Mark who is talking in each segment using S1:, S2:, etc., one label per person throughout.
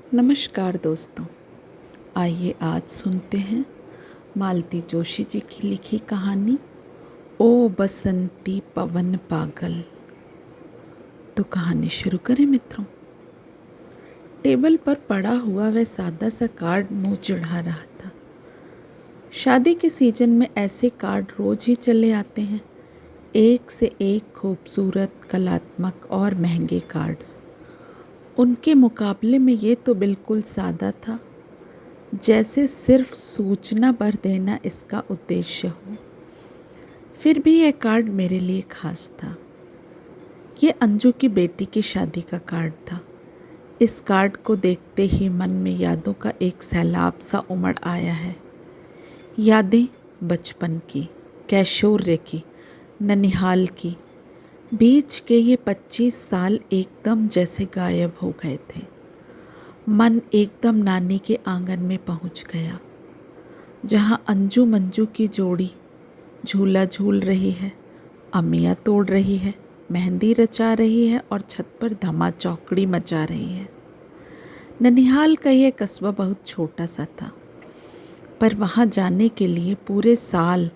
S1: नमस्कार दोस्तों, आइए आज सुनते हैं मालती जोशी जी की लिखी कहानी ओ बसंती पवन पागल। तो कहानी शुरू करें मित्रों। टेबल पर पड़ा हुआ वह सादा सा कार्ड मुंह चिढ़ा रहा था। शादी के सीजन में ऐसे कार्ड रोज ही चले आते हैं, एक से एक खूबसूरत, कलात्मक और महंगे कार्ड्स। उनके मुकाबले में ये तो बिल्कुल सादा था, जैसे सिर्फ सूचना भर देना इसका उद्देश्य हो। फिर भी यह कार्ड मेरे लिए खास था। ये अंजू की बेटी की शादी का कार्ड था। इस कार्ड को देखते ही मन में यादों का एक सैलाब सा उमड़ आया है। यादें बचपन की, कैशोर्य की, ननिहाल की। बीच के ये 25 साल एकदम जैसे गायब हो गए थे। मन एकदम नानी के आंगन में पहुंच गया, जहाँ अंजू मंजू की जोड़ी झूला झूल रही है, अमियाँ तोड़ रही है, मेहंदी रचा रही है और छत पर धमा चौकड़ी मचा रही है। ननिहाल का यह कस्बा बहुत छोटा सा था, पर वहाँ जाने के लिए पूरे साल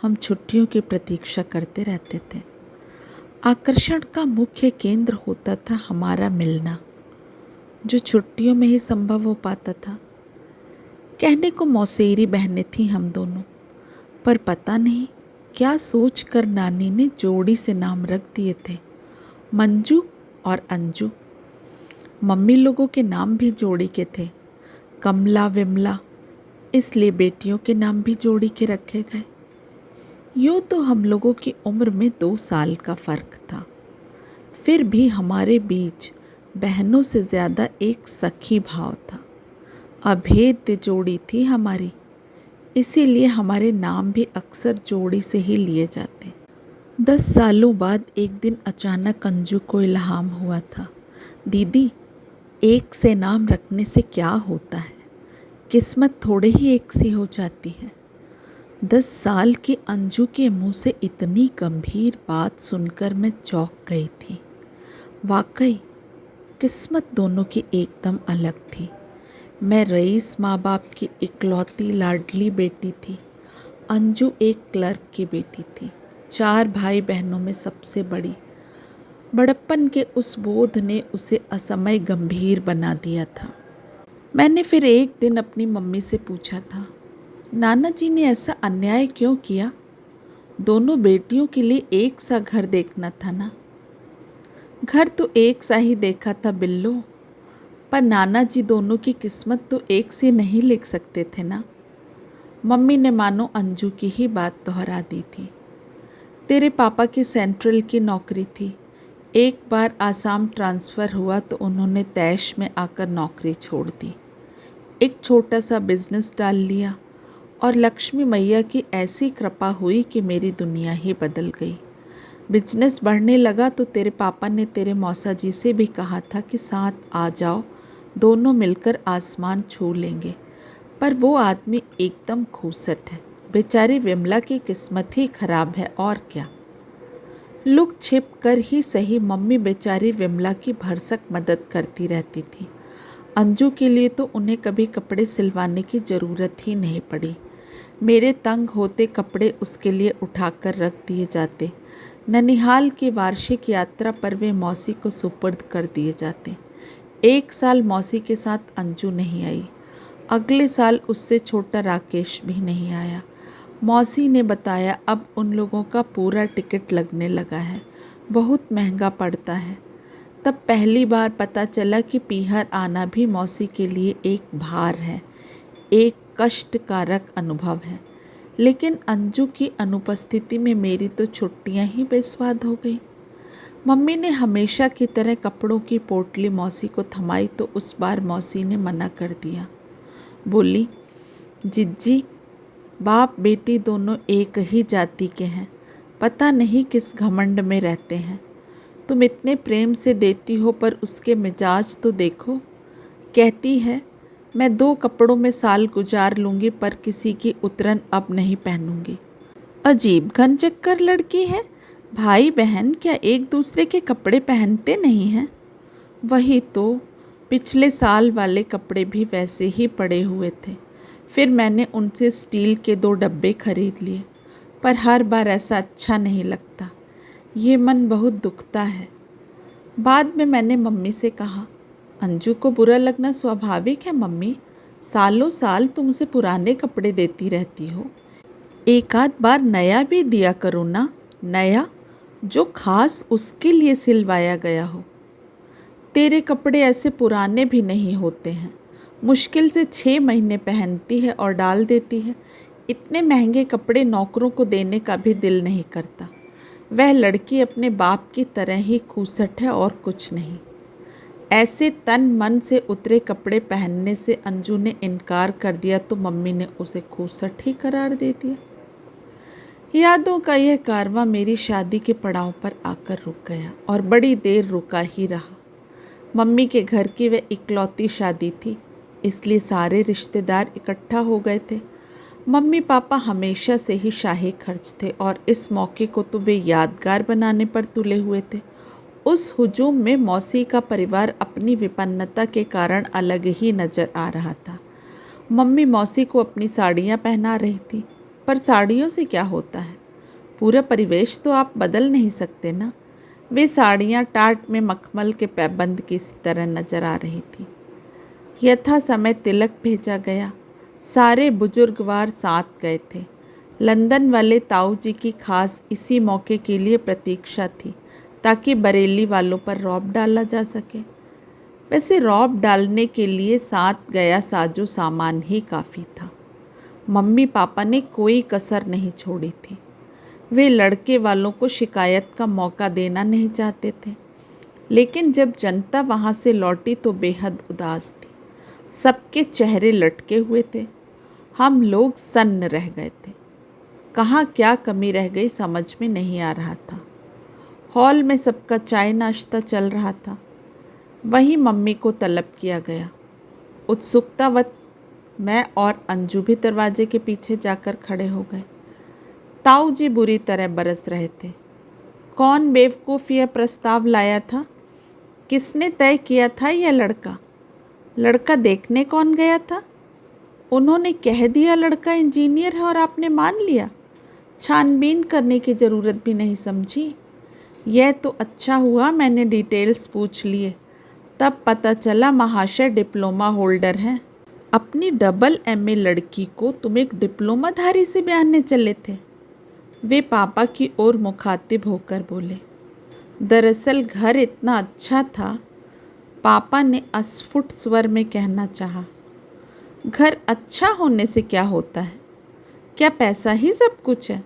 S1: हम छुट्टियों की प्रतीक्षा करते रहते थे। आकर्षण का मुख्य केंद्र होता था हमारा मिलना, जो छुट्टियों में ही संभव हो पाता था। कहने को मौसेरी बहनें थीं हम दोनों, पर पता नहीं क्या सोचकर नानी ने जोड़ी से नाम रख दिए थे, मंजू और अंजू। मम्मी लोगों के नाम भी जोड़ी के थे, कमला विमला, इसलिए बेटियों के नाम भी जोड़ी के रखे गए। यूँ तो हम लोगों की उम्र में 2 साल का फ़र्क था, फिर भी हमारे बीच बहनों से ज़्यादा एक सखी भाव था। अभेद्य जोड़ी थी हमारी, इसीलिए हमारे नाम भी अक्सर जोड़ी से ही लिए जाते। 10 सालों बाद एक दिन अचानक अंजू को इल्हाम हुआ था, दीदी, एक से नाम रखने से क्या होता है, किस्मत थोड़े ही एक सी हो जाती है। 10 साल की अंजू के मुंह से इतनी गंभीर बात सुनकर मैं चौंक गई थी। वाकई किस्मत दोनों की एकदम अलग थी। मैं रईस माँ बाप की इकलौती लाडली बेटी थी। अंजू एक क्लर्क की बेटी थी, 4 भाई बहनों में सबसे बड़ी। बड़प्पन के उस बोध ने उसे असमय गंभीर बना दिया था। मैंने फिर एक दिन अपनी मम्मी से पूछा था, नाना जी ने ऐसा अन्याय क्यों किया? दोनों बेटियों के लिए एक सा घर देखना था ना। घर तो एक सा ही देखा था बिल्लो, पर नाना जी दोनों की किस्मत तो एक सी नहीं लिख सकते थे ना। मम्मी ने मानो अंजू की ही बात दोहरा दी थी। तेरे पापा की सेंट्रल की नौकरी थी, एक बार आसाम ट्रांसफ़र हुआ तो उन्होंने तैश में आकर नौकरी छोड़ दी, एक छोटा सा बिजनेस डाल लिया और लक्ष्मी मैया की ऐसी कृपा हुई कि मेरी दुनिया ही बदल गई। बिजनेस बढ़ने लगा तो तेरे पापा ने तेरे मौसा जी से भी कहा था कि साथ आ जाओ, दोनों मिलकर आसमान छू लेंगे, पर वो आदमी एकदम खूसट है। बेचारी विमला की किस्मत ही खराब है और क्या। लुक छिप कर ही सही मम्मी बेचारी विमला की भरसक मदद करती रहती थी। अंजू के लिए तो उन्हें कभी कपड़े सिलवाने की ज़रूरत ही नहीं पड़ी। मेरे तंग होते कपड़े उसके लिए उठाकर रख दिए जाते। ननिहाल की वार्षिक यात्रा पर वे मौसी को सुपुर्द कर दिए जाते। एक साल मौसी के साथ अंजू नहीं आई, अगले साल उससे छोटा राकेश भी नहीं आया। मौसी ने बताया अब उन लोगों का पूरा टिकट लगने लगा है, बहुत महंगा पड़ता है। तब पहली बार पता चला कि पीहर आना भी मौसी के लिए एक भार है, एक कष्टकारक अनुभव है। लेकिन अंजू की अनुपस्थिति में मेरी तो छुट्टियां ही बेस्वाद हो गई। मम्मी ने हमेशा की तरह कपड़ों की पोटली मौसी को थमाई तो उस बार मौसी ने मना कर दिया। बोली, जिज्जी, बाप बेटी दोनों एक ही जाति के हैं, पता नहीं किस घमंड में रहते हैं। तुम इतने प्रेम से देती हो पर उसके मिजाज तो देखो। कहती है मैं 2 कपड़ों में साल गुजार लूँगी पर किसी की उतरन अब नहीं पहनूंगी। अजीब घनचक्कर लड़की है, भाई बहन क्या एक दूसरे के कपड़े पहनते नहीं हैं? वही तो, पिछले साल वाले कपड़े भी वैसे ही पड़े हुए थे। फिर मैंने उनसे स्टील के 2 डब्बे खरीद लिए, पर हर बार ऐसा अच्छा नहीं लगता। ये मन बहुत दुखता है। बाद में मैंने मम्मी से कहा, अंजू को बुरा लगना स्वाभाविक है मम्मी, सालों साल तुम उसे पुराने कपड़े देती रहती हो, एक आध बार नया भी दिया करो ना, नया जो खास उसके लिए सिलवाया गया हो। तेरे कपड़े ऐसे पुराने भी नहीं होते हैं, मुश्किल से 6 महीने पहनती है और डाल देती है। इतने महंगे कपड़े नौकरों को देने का भी दिल नहीं करता। वह लड़की अपने बाप की तरह ही खूसट है और कुछ नहीं। ऐसे तन मन से उतरे कपड़े पहनने से अंजू ने इनकार कर दिया तो मम्मी ने उसे खूसट ही करार दे दिया। यादों का यह कारवां मेरी शादी के पड़ाव पर आकर रुक गया और बड़ी देर रुका ही रहा। मम्मी के घर की वह इकलौती शादी थी, इसलिए सारे रिश्तेदार इकट्ठा हो गए थे। मम्मी पापा हमेशा से ही शाही खर्च थे और इस मौके को तो वे यादगार बनाने पर तुले हुए थे। उस हुजूम में मौसी का परिवार अपनी विपन्नता के कारण अलग ही नजर आ रहा था। मम्मी मौसी को अपनी साड़ियाँ पहना रही थी, पर साड़ियों से क्या होता है, पूरा परिवेश तो आप बदल नहीं सकते ना। वे साड़ियाँ टाट में मखमल के पैबंद की तरह नजर आ रही थी। यथा समय तिलक भेजा गया। सारे बुजुर्गवार साथ गए थे। लंदन वाले ताऊ जी की खास इसी मौके के लिए प्रतीक्षा थी, ताकि बरेली वालों पर रौब डाला जा सके। वैसे रौब डालने के लिए साथ गया साजो सामान ही काफ़ी था। मम्मी पापा ने कोई कसर नहीं छोड़ी थी। वे लड़के वालों को शिकायत का मौका देना नहीं चाहते थे, लेकिन जब जनता वहाँ से लौटी तो बेहद उदास थी। सबके चेहरे लटके हुए थे। हम लोग सन्न रह गए थे। कहाँ क्या कमी रह गई समझ में नहीं आ रहा था। हॉल में सबका चाय नाश्ता चल रहा था। वहीं मम्मी को तलब किया गया। उत्सुकतावत मैं और अंजू भी दरवाजे के पीछे जाकर खड़े हो गए। ताऊ जी बुरी तरह बरस रहे थे। कौन बेवकूफ़ यह प्रस्ताव लाया था? किसने तय किया था यह लड़का? लड़का देखने कौन गया था? उन्होंने कह दिया लड़का इंजीनियर है और आपने मान लिया। छानबीन करने की ज़रूरत भी नहीं समझी। यह तो अच्छा हुआ मैंने डिटेल्स पूछ लिए, तब पता चला महाशय डिप्लोमा होल्डर हैं। अपनी डबल एमए लड़की को तुम एक डिप्लोमाधारी से ब्याहने चले थे? वे पापा की ओर मुखातिब होकर बोले। दरअसल घर इतना अच्छा था, पापा ने अस्फुट स्वर में कहना चाहा। घर अच्छा होने से क्या होता है? क्या पैसा ही सब कुछ है?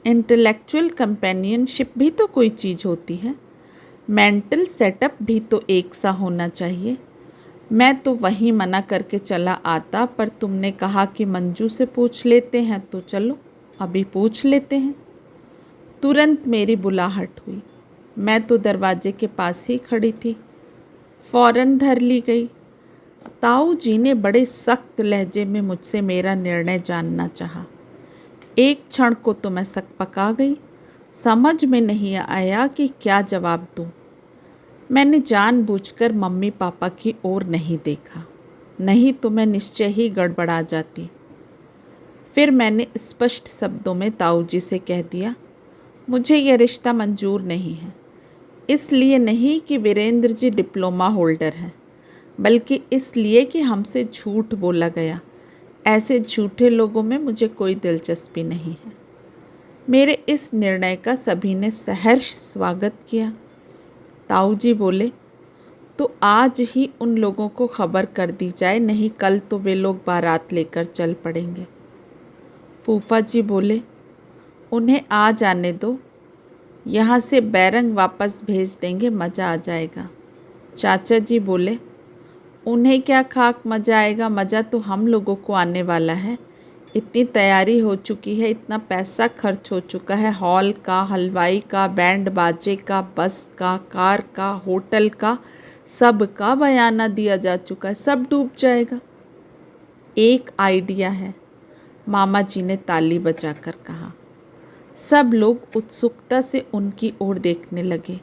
S1: इंटेलेक्चुअल कंपेनियनशिप भी तो कोई चीज़ होती है। मेंटल सेटअप भी तो एक सा होना चाहिए। मैं तो वहीं मना करके चला आता, पर तुमने कहा कि मंजू से पूछ लेते हैं, तो चलो अभी पूछ लेते हैं। तुरंत मेरी बुलाहट हुई। मैं तो दरवाजे के पास ही खड़ी थी। फौरन धर ली गई। ताऊ जी ने बड़े सख्त लहजे में मुझसे मेरा निर्णय जानना चाहा। एक क्षण को तो मैं सकपका गई। समझ में नहीं आया कि क्या जवाब दूं। मैंने जानबूझकर मम्मी पापा की ओर नहीं देखा, नहीं तो मैं निश्चय ही गड़बड़ा जाती। फिर मैंने स्पष्ट शब्दों में ताऊ जी से कह दिया, मुझे यह रिश्ता मंजूर नहीं है। इसलिए नहीं कि वीरेंद्र जी डिप्लोमा होल्डर हैं, बल्कि इसलिए कि हमसे झूठ बोला गया। ऐसे झूठे लोगों में मुझे कोई दिलचस्पी नहीं है। मेरे इस निर्णय का सभी ने सहर्ष स्वागत किया। ताऊ जी बोले, तो आज ही उन लोगों को खबर कर दी जाए, नहीं कल तो वे लोग बारात लेकर चल पड़ेंगे। फूफा जी बोले, उन्हें आ जाने दो, यहाँ से बैरंग वापस भेज देंगे, मज़ा आ जाएगा। चाचा जी बोले, उन्हें क्या खाक मज़ा आएगा, मज़ा तो हम लोगों को आने वाला है। इतनी तैयारी हो चुकी है, इतना पैसा खर्च हो चुका है, हॉल का, हलवाई का, बैंड बाजे का, बस का, कार का, होटल का, सब का बयाना दिया जा चुका है, सब डूब जाएगा। एक आइडिया है, मामा जी ने ताली बजाकर कहा। सब लोग उत्सुकता से उनकी ओर देखने लगे।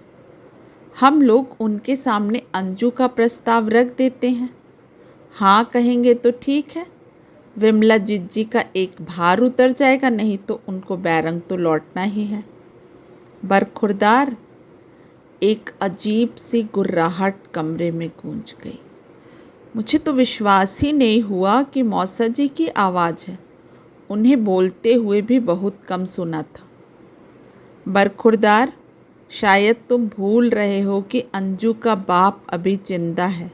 S1: हम लोग उनके सामने अंजू का प्रस्ताव रख देते हैं। हाँ कहेंगे तो ठीक है, विमला जिज्जी का एक भार उतर जाएगा, नहीं तो उनको बैरंग तो लौटना ही है। बरखुरदार, एक अजीब सी गुर्राहट कमरे में गूंज गई। मुझे तो विश्वास ही नहीं हुआ कि मौसा जी की आवाज़ है। उन्हें बोलते हुए भी बहुत कम सुना था। बरखुरदार, शायद तुम भूल रहे हो कि अंजू का बाप अभी जिंदा है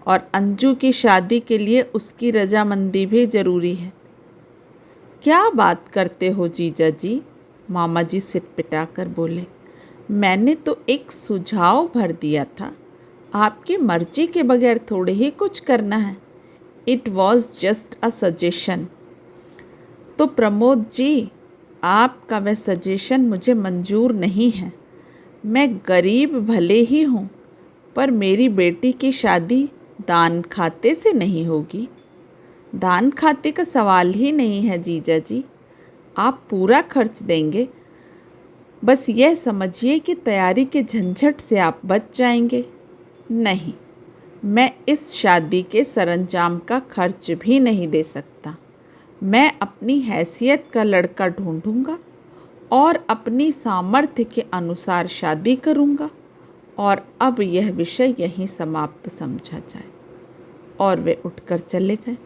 S1: और अंजू की शादी के लिए उसकी रजामंदी भी ज़रूरी है। क्या बात करते हो जीजा जी? मामा जी सिटपिटा कर बोले। मैंने तो एक सुझाव भर दिया था, आपकी मर्जी के बगैर थोड़े ही कुछ करना है। It was just a suggestion. तो प्रमोद जी, आपका वह सजेशन मुझे मंजूर नहीं है। मैं गरीब भले ही हूँ, पर मेरी बेटी की शादी दान खाते से नहीं होगी। दान खाते का सवाल ही नहीं है जीजा जी, आप पूरा खर्च देंगे। बस यह समझिए कि तैयारी के झंझट से आप बच जाएंगे। नहीं, मैं इस शादी के सरंजाम का खर्च भी नहीं दे सकता। मैं अपनी हैसियत का लड़का ढूंढूंगा और अपनी सामर्थ्य के अनुसार शादी करूंगा, और अब यह विषय यहीं समाप्त समझा जाए। और वे उठकर चले गए।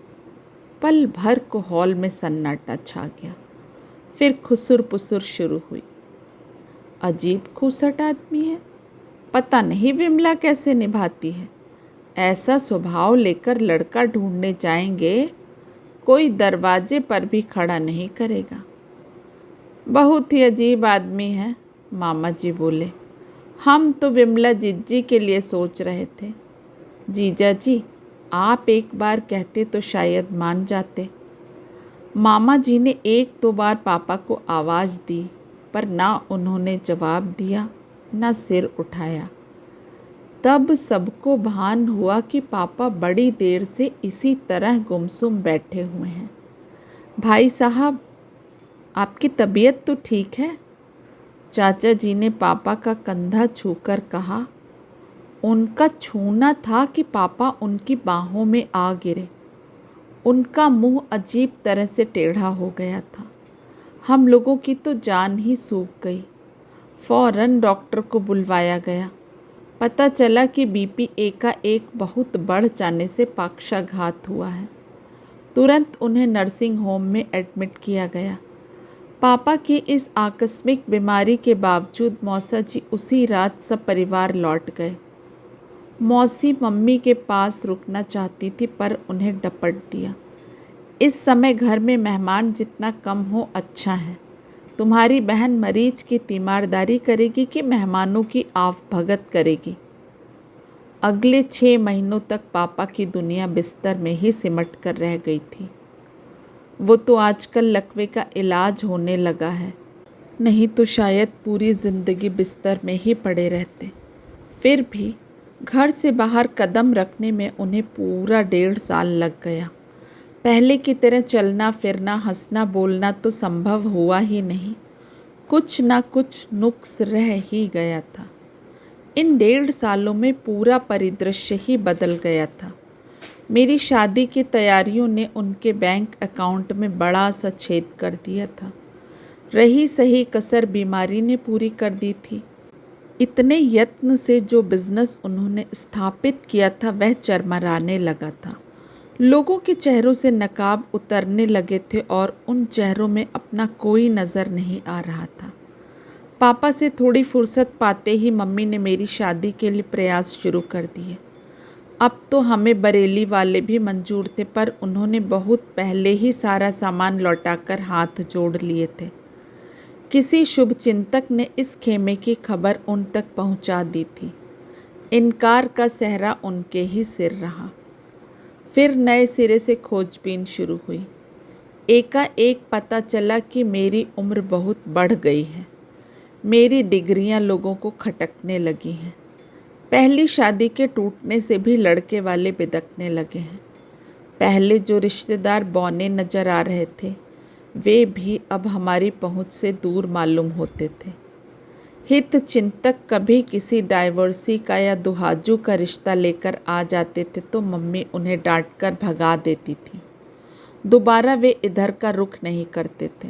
S1: पल भर को हॉल में सन्नाटा छा गया। फिर खुसुर पुसुर शुरू हुई। अजीब खूसट आदमी है, पता नहीं विमला कैसे निभाती है। ऐसा स्वभाव लेकर लड़का ढूंढने जाएंगे, कोई दरवाजे पर भी खड़ा नहीं करेगा। बहुत ही अजीब आदमी है, मामा जी बोले। हम तो विमला जिज्जी के लिए सोच रहे थे। जीजा जी, आप एक बार कहते तो शायद मान जाते। मामा जी ने एक दो बार पापा को आवाज़ दी, पर ना उन्होंने जवाब दिया, ना सिर उठाया। तब सबको भान हुआ कि पापा बड़ी देर से इसी तरह गुमसुम बैठे हुए हैं। भाई साहब, आपकी तबीयत तो ठीक है? चाचा जी ने पापा का कंधा छूकर कहा। उनका छूना था कि पापा उनकी बाहों में आ गिरे। उनका मुंह अजीब तरह से टेढ़ा हो गया था। हम लोगों की तो जान ही सूख गई। फौरन डॉक्टर को बुलवाया गया। पता चला कि बीपी एकाएक बहुत बढ़ जाने से पक्षाघात हुआ है। तुरंत उन्हें नर्सिंग होम में एडमिट किया गया। पापा की इस आकस्मिक बीमारी के बावजूद मौसा जी उसी रात सब परिवार लौट गए। मौसी मम्मी के पास रुकना चाहती थी, पर उन्हें डपट दिया। इस समय घर में मेहमान जितना कम हो अच्छा है। तुम्हारी बहन मरीज की तीमारदारी करेगी कि मेहमानों की आव भगत करेगी। अगले 6 महीनों तक पापा की दुनिया बिस्तर में ही सिमट कर रह गई थी। वो तो आजकल लकवे का इलाज होने लगा है, नहीं तो शायद पूरी ज़िंदगी बिस्तर में ही पड़े रहते। फिर भी घर से बाहर कदम रखने में उन्हें पूरा 1.5 साल लग गया। पहले की तरह चलना फिरना, हंसना बोलना तो संभव हुआ ही नहीं। कुछ ना कुछ नुक्स रह ही गया था। इन 1.5 सालों में पूरा परिदृश्य ही बदल गया था। मेरी शादी की तैयारियों ने उनके बैंक अकाउंट में बड़ा सा छेद कर दिया था। रही सही कसर बीमारी ने पूरी कर दी थी। इतने यत्न से जो बिजनेस उन्होंने स्थापित किया था वह चरमराने लगा था। लोगों के चेहरों से नकाब उतरने लगे थे और उन चेहरों में अपना कोई नज़र नहीं आ रहा था। पापा से थोड़ी फुर्सत पाते ही मम्मी ने मेरी शादी के लिए प्रयास शुरू कर दिए। अब तो हमें बरेली वाले भी मंजूर थे, पर उन्होंने बहुत पहले ही सारा सामान लौटाकर हाथ जोड़ लिए थे। किसी शुभ चिंतक ने इस खेमे की खबर उन तक पहुंचा दी थी। इनकार का सहरा उनके ही सिर रहा। फिर नए सिरे से खोजबीन शुरू हुई। एकाएक पता चला कि मेरी उम्र बहुत बढ़ गई है। मेरी डिग्रियां लोगों को खटकने लगी हैं। पहली शादी के टूटने से भी लड़के वाले बिदकने लगे हैं। पहले जो रिश्तेदार बौने नज़र आ रहे थे, वे भी अब हमारी पहुंच से दूर मालूम होते थे। हित चिंतक कभी किसी डाइवर्सी का या दुहाजू का रिश्ता लेकर आ जाते थे तो मम्मी उन्हें डांटकर भगा देती थी। दोबारा वे इधर का रुख नहीं करते थे।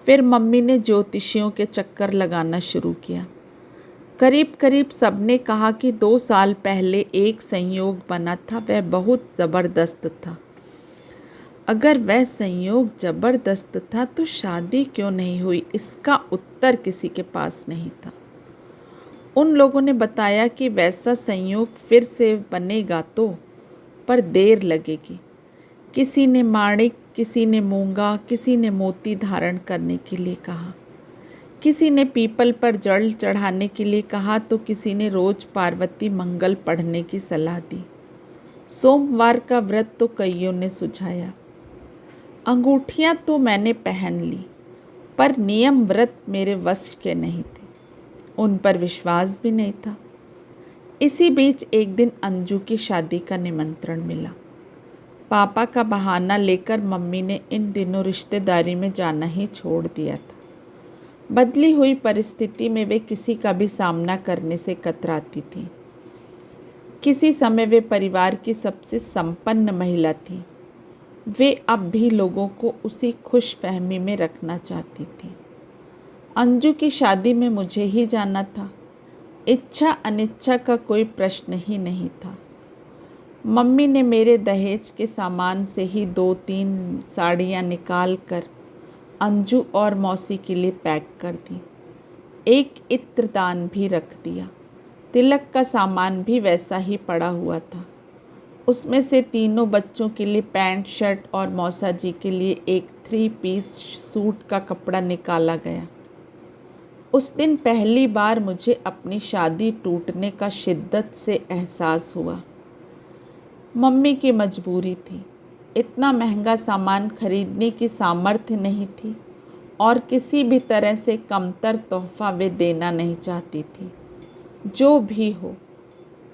S1: फिर मम्मी ने ज्योतिषियों के चक्कर लगाना शुरू किया। करीब करीब सबने कहा कि 2 साल पहले एक संयोग बना था, वह बहुत ज़बरदस्त था। अगर वह संयोग ज़बरदस्त था तो शादी क्यों नहीं हुई, इसका उत्तर किसी के पास नहीं था। उन लोगों ने बताया कि वैसा संयोग फिर से बनेगा तो, पर देर लगेगी। किसी ने माणिक, किसी ने मूंगा, किसी ने मोती धारण करने के लिए कहा, किसी ने पीपल पर जल चढ़ाने के लिए कहा तो किसी ने रोज पार्वती मंगल पढ़ने की सलाह दी। सोमवार का व्रत तो कईयों ने सुझाया। अंगूठियां तो मैंने पहन ली, पर नियम व्रत मेरे वश के नहीं थे। उन पर विश्वास भी नहीं था। इसी बीच एक दिन अंजू की शादी का निमंत्रण मिला। पापा का बहाना लेकर मम्मी ने इन दिनों रिश्तेदारी में जाना ही छोड़ दिया था। बदली हुई परिस्थिति में वे किसी का भी सामना करने से कतराती थी। किसी समय वे परिवार की सबसे संपन्न महिला थी। वे अब भी लोगों को उसी खुश फहमी में रखना चाहती थी। अंजू की शादी में मुझे ही जाना था। इच्छा अनिच्छा का कोई प्रश्न ही नहीं था। मम्मी ने मेरे दहेज के सामान से ही 2-3 साड़ियाँ निकाल कर अंजू और मौसी के लिए पैक कर दी। एक इत्रदान भी रख दिया। तिलक का सामान भी वैसा ही पड़ा हुआ था। उसमें से तीनों बच्चों के लिए पैंट शर्ट और मौसा जी के लिए एक 3 पीस सूट का कपड़ा निकाला गया। उस दिन पहली बार मुझे अपनी शादी टूटने का शिद्दत से एहसास हुआ। मम्मी की मजबूरी थी। इतना महंगा सामान खरीदने की सामर्थ्य नहीं थी और किसी भी तरह से कमतर तोहफा वे देना नहीं चाहती थी। जो भी हो,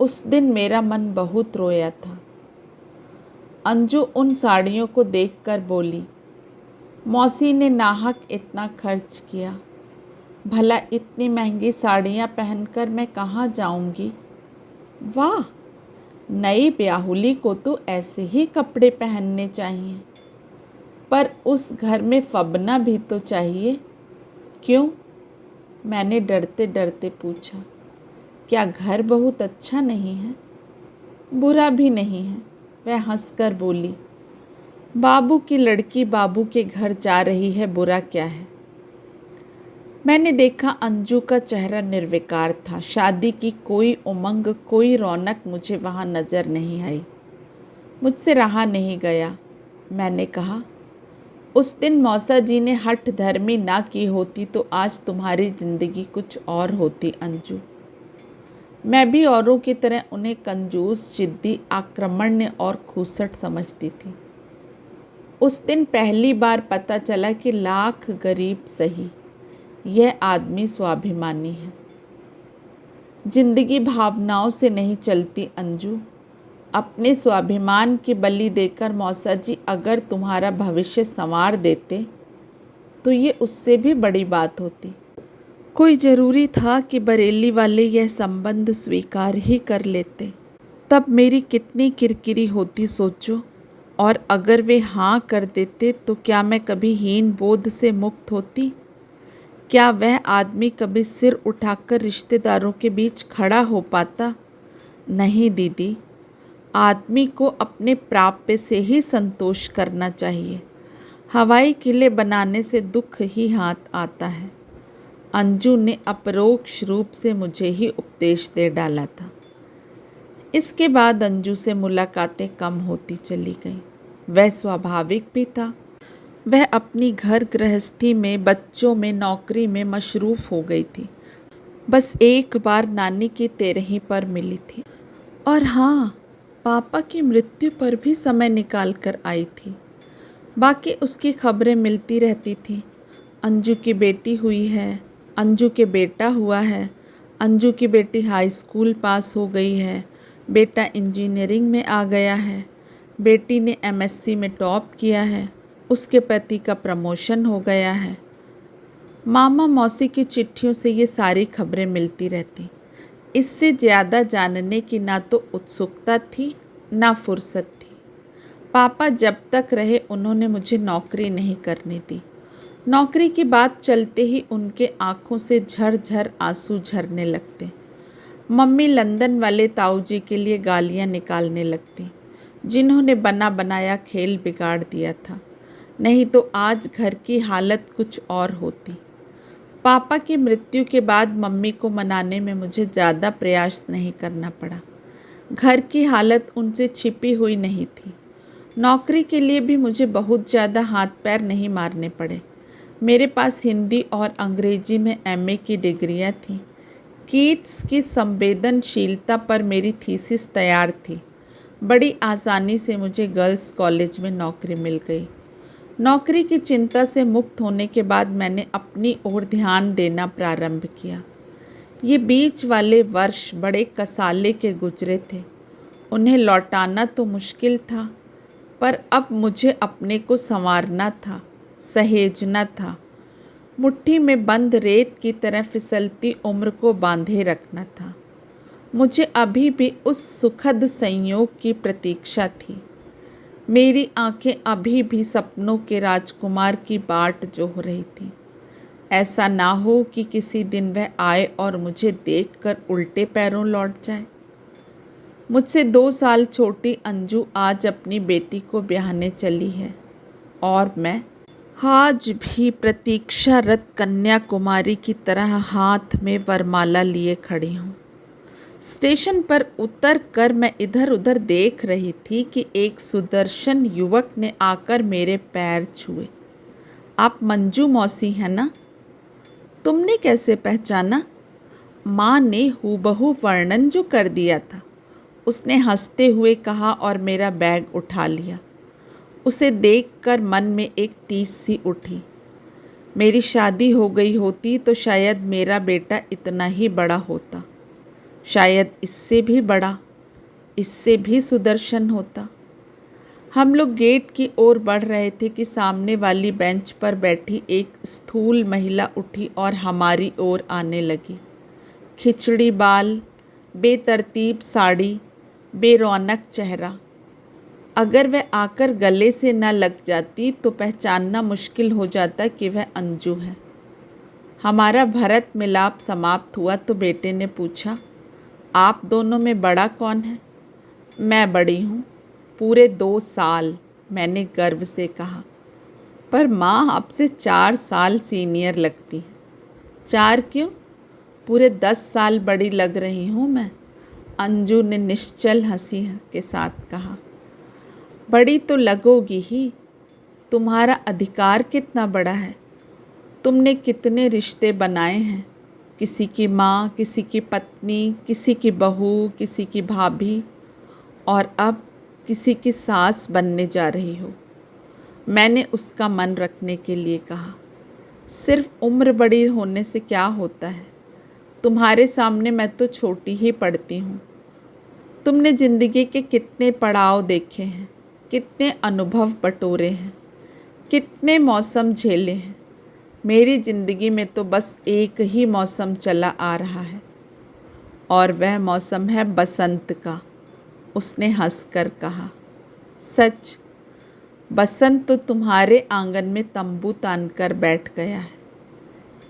S1: उस दिन मेरा मन बहुत रोया था। अंजू उन साड़ियों को देखकर बोली, मौसी ने नाहक इतना खर्च किया। भला इतनी महंगी साड़ियाँ पहनकर मैं कहाँ जाऊँगी? वाह, नई ब्याहुली को तो ऐसे ही कपड़े पहनने चाहिए। पर उस घर में फबना भी तो चाहिए। क्यों? मैंने डरते डरते पूछा। क्या घर बहुत अच्छा नहीं है? बुरा भी नहीं है, वह हंसकर बोली। बाबू की लड़की बाबू के घर जा रही है, बुरा क्या है? मैंने देखा अंजू का चेहरा निर्विकार था। शादी की कोई उमंग, कोई रौनक मुझे वहाँ नज़र नहीं आई। मुझसे रहा नहीं गया। मैंने कहा, उस दिन मौसा जी ने हठ धर्मी ना की होती तो आज तुम्हारी ज़िंदगी कुछ और होती अंजू। मैं भी औरों की तरह उन्हें कंजूस, जिद्दी, आक्रमण्य और खूसट समझती थी। उस दिन पहली बार पता चला कि लाख गरीब सही, यह आदमी स्वाभिमानी है। जिंदगी भावनाओं से नहीं चलती अंजू। अपने स्वाभिमान की बलि देकर मौसा जी अगर तुम्हारा भविष्य संवार देते तो ये उससे भी बड़ी बात होती। कोई ज़रूरी था कि बरेली वाले यह संबंध स्वीकार ही कर लेते? तब मेरी कितनी किरकिरी होती सोचो। और अगर वे हाँ कर देते तो क्या मैं कभी हीन बोध से मुक्त होती? क्या वह आदमी कभी सिर उठाकर रिश्तेदारों के बीच खड़ा हो पाता? नहीं दीदी, आदमी को अपने प्राप्य से ही संतोष करना चाहिए। हवाई किले बनाने से दुख ही हाथ आता है। अंजू ने अपरोक्ष रूप से मुझे ही उपदेश दे डाला था। इसके बाद अंजू से मुलाकातें कम होती चली गईं। वह स्वाभाविक भी था। वह अपनी घर गृहस्थी में, बच्चों में, नौकरी में मशरूफ़ हो गई थी। बस एक बार नानी की 13वीं पर मिली थी। और हाँ, पापा की मृत्यु पर भी समय निकाल कर आई थी। बाकी उसकी खबरें मिलती रहती थी। अंजू की बेटी हुई है, अंजू के बेटा हुआ है, अंजू की बेटी हाई स्कूल पास हो गई है, बेटा इंजीनियरिंग में आ गया है, बेटी ने एमएससी में टॉप किया है, उसके पति का प्रमोशन हो गया है। मामा मौसी की चिट्ठियों से ये सारी खबरें मिलती रहती। इससे ज़्यादा जानने की ना तो उत्सुकता थी ना फुर्सत थी। पापा जब तक रहे उन्होंने मुझे नौकरी नहीं करने दी। नौकरी की बात चलते ही उनके आंखों से झरझर आंसू झरने लगते। मम्मी लंदन वाले ताऊ जी के लिए गालियां निकालने लगती, जिन्होंने बना बनाया खेल बिगाड़ दिया था। नहीं तो आज घर की हालत कुछ और होती। पापा की मृत्यु के बाद मम्मी को मनाने में मुझे ज़्यादा प्रयास नहीं करना पड़ा। घर की हालत उनसे छिपी हुई नहीं थी। नौकरी के लिए भी मुझे बहुत ज़्यादा हाथ पैर नहीं मारने पड़े। मेरे पास हिंदी और अंग्रेजी में एमए की डिग्रियां थीं। कीट्स की संवेदनशीलता पर मेरी थीसिस तैयार थी। बड़ी आसानी से मुझे गर्ल्स कॉलेज में नौकरी मिल गई। नौकरी की चिंता से मुक्त होने के बाद मैंने अपनी ओर ध्यान देना प्रारंभ किया। ये बीच वाले वर्ष बड़े कसाले के गुजरे थे। उन्हें लौटाना तो मुश्किल था, पर अब मुझे अपने को संवारना था, सहेजना था। मुट्ठी में बंद रेत की तरह फिसलती उम्र को बांधे रखना था। मुझे अभी भी उस सुखद संयोग की प्रतीक्षा थी। मेरी आंखें अभी भी सपनों के राजकुमार की बाट जोह रही थी। ऐसा ना हो कि किसी दिन वह आए और मुझे देखकर उल्टे पैरों लौट जाए। मुझसे 2 साल छोटी अंजू आज अपनी बेटी को ब्याहने चली है और मैं आज भी प्रतीक्षारत कन्याकुमारी की तरह हाथ में वरमाला लिए खड़ी हूँ। स्टेशन पर उतर कर मैं इधर उधर देख रही थी कि एक सुदर्शन युवक ने आकर मेरे पैर छुए। आप मंजू मौसी हैं ना? तुमने कैसे पहचाना? माँ ने हूबहू वर्णन जो कर दिया था, उसने हंसते हुए कहा और मेरा बैग उठा लिया। उसे देखकर मन में एक टीस सी उठी। मेरी शादी हो गई होती तो शायद मेरा बेटा इतना ही बड़ा होता, शायद इससे भी बड़ा, इससे भी सुदर्शन होता। हम लोग गेट की ओर बढ़ रहे थे कि सामने वाली बेंच पर बैठी एक स्थूल महिला उठी और हमारी ओर आने लगी। खिचड़ी बाल, बेतरतीब साड़ी, बेरौनक चेहरा। अगर वह आकर गले से न लग जाती तो पहचानना मुश्किल हो जाता कि वह अंजू है। हमारा भरत मिलाप समाप्त हुआ तो बेटे ने पूछा, आप दोनों में बड़ा कौन है? मैं बड़ी हूँ, पूरे 2 साल, मैंने गर्व से कहा। पर माँ आपसे 4 साल सीनियर लगती है। 4 क्यों? पूरे 10 साल बड़ी लग रही हूँ मैं, अंजू ने निश्चल हंसी के साथ कहा। बड़ी तो लगोगी ही, तुम्हारा अधिकार कितना बड़ा है। तुमने कितने रिश्ते बनाए हैं, किसी की माँ, किसी की पत्नी, किसी की बहू, किसी की भाभी, और अब किसी की सास बनने जा रही हो। मैंने उसका मन रखने के लिए कहा, सिर्फ उम्र बड़ी होने से क्या होता है? तुम्हारे सामने मैं तो छोटी ही पड़ती हूँ। तुमने ज़िंदगी के कितने पड़ाव देखे हैं, कितने अनुभव बटोरे हैं, कितने मौसम झेले हैं। मेरी ज़िंदगी में तो बस एक ही मौसम चला आ रहा है, और वह मौसम है बसंत का। उसने हंसकर कहा। सच, बसंत तो तुम्हारे आंगन में तंबू तानकर बैठ गया है।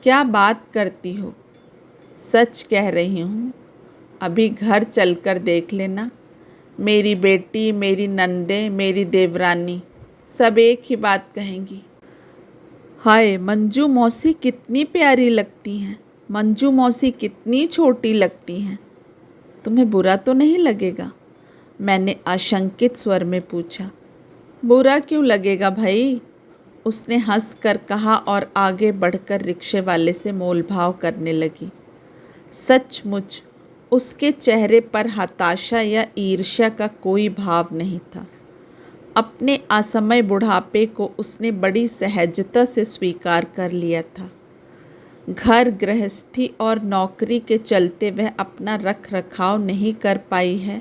S1: क्या बात करती हो? सच कह रही हूँ। अभी घर चलकर देख लेना। मेरी बेटी, मेरी नंदे, मेरी देवरानी सब एक ही बात कहेंगी, हाय मंजू मौसी कितनी प्यारी लगती हैं, मंजू मौसी कितनी छोटी लगती हैं। तुम्हें बुरा तो नहीं लगेगा? मैंने आशंकित स्वर में पूछा। बुरा क्यों लगेगा भाई? उसने हंसकर कहा और आगे बढ़कर रिक्शे वाले से मोलभाव करने लगी। सचमुच उसके चेहरे पर हताशा या ईर्ष्या का कोई भाव नहीं था। अपने असमय बुढ़ापे को उसने बड़ी सहजता से स्वीकार कर लिया था। घर गृहस्थी और नौकरी के चलते वह अपना रख रखाव नहीं कर पाई है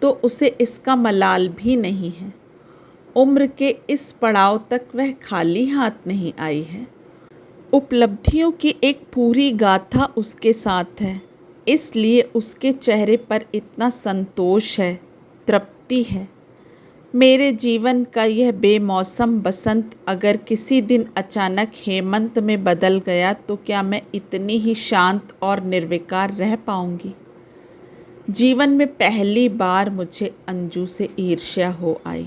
S1: तो उसे इसका मलाल भी नहीं है। उम्र के इस पड़ाव तक वह खाली हाथ नहीं आई है। उपलब्धियों की एक पूरी गाथा उसके साथ है, इसलिए उसके चेहरे पर इतना संतोष है, तृप्ति है। मेरे जीवन का यह बेमौसम बसंत अगर किसी दिन अचानक हेमंत में बदल गया तो क्या मैं इतनी ही शांत और निर्विकार रह पाऊंगी? जीवन में पहली बार मुझे अंजू से ईर्ष्या हो आई।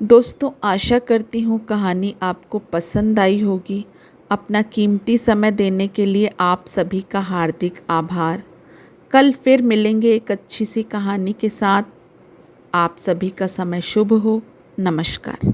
S1: दोस्तों, आशा करती हूँ कहानी आपको पसंद आई होगी। अपना कीमती समय देने के लिए आप सभी का हार्दिक आभार। कल फिर मिलेंगे एक अच्छी सी कहानी के साथ। आप सभी का समय शुभ हो। नमस्कार।